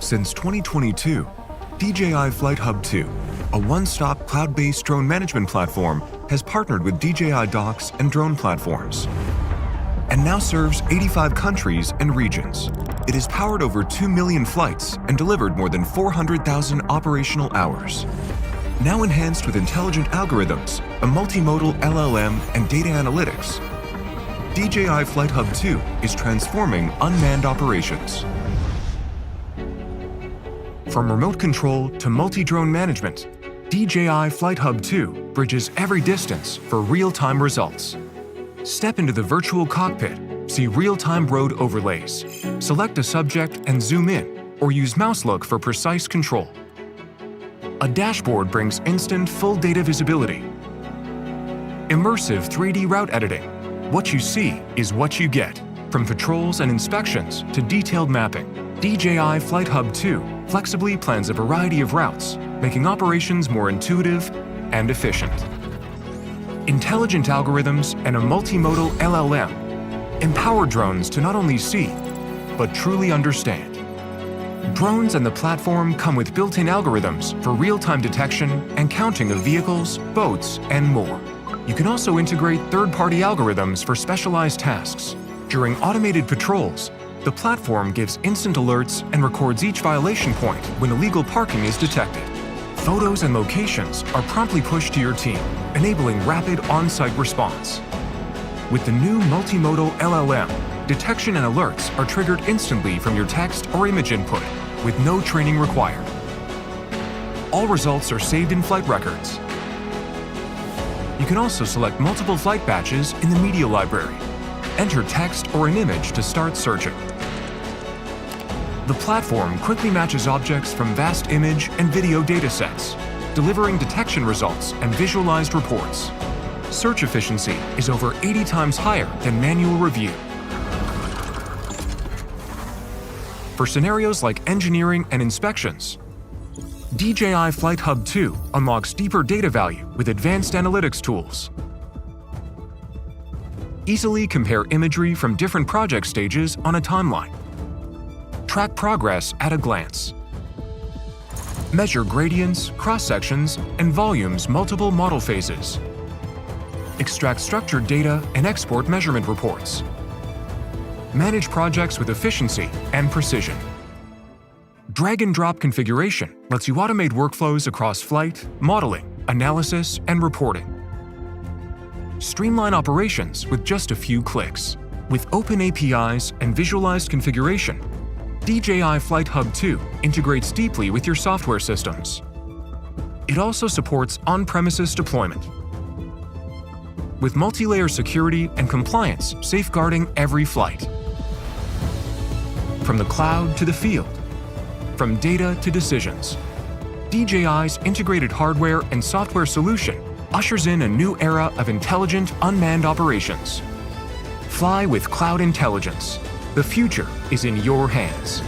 Since 2022, DJI FlightHub 2, a one-stop cloud-based drone management platform, has partnered with DJI docks and drone platforms, and now serves 85 countries and regions. It has powered over 2 million flights and delivered more than 400,000 operational hours. Now enhanced with intelligent algorithms, a multimodal LLM, and data analytics, DJI FlightHub 2 is transforming unmanned operations. From remote control to multi-drone management, DJI FlightHub 2 bridges every distance for real-time results. Step into the virtual cockpit, see real-time road overlays, select a subject and zoom in, or use mouse look for precise control. A dashboard brings instant full data visibility. Immersive 3D route editing. What you see is what you get. From patrols and inspections to detailed mapping, DJI FlightHub 2 flexibly plans a variety of routes, making operations more intuitive and efficient. Intelligent algorithms and a multimodal LLM empower drones to not only see, but truly understand. Drones and the platform come with built-in algorithms for real-time detection and counting of vehicles, boats, and more. You can also integrate third-party algorithms for specialized tasks. During automated patrols, the platform gives instant alerts and records each violation point when illegal parking is detected. Photos and locations are promptly pushed to your team, enabling rapid on-site response. With the new multimodal LLM, detection and alerts are triggered instantly from your text or image input, with no training required. All results are saved in flight records. You can also select multiple flight batches in the media library. Enter text or an image to start searching. The platform quickly matches objects from vast image and video datasets, delivering detection results and visualized reports. Search efficiency is over 80 times higher than manual review. For scenarios like engineering and inspections, DJI FlightHub 2 unlocks deeper data value with advanced analytics tools. Easily compare imagery from different project stages on a timeline. Track progress at a glance. Measure gradients, cross-sections, and volumes multiple model phases. Extract structured data and export measurement reports. Manage projects with efficiency and precision. Drag and drop configuration lets you automate workflows across flight, modeling, analysis, and reporting. Streamline operations with just a few clicks. With open APIs and visualized configuration, DJI FlightHub 2 integrates deeply with your software systems. It also supports on-premises deployment, with multi-layer security and compliance safeguarding every flight. From the cloud to the field, from data to decisions, DJI's integrated hardware and software solution ushers in a new era of intelligent unmanned operations. Fly with cloud intelligence. The future is in your hands.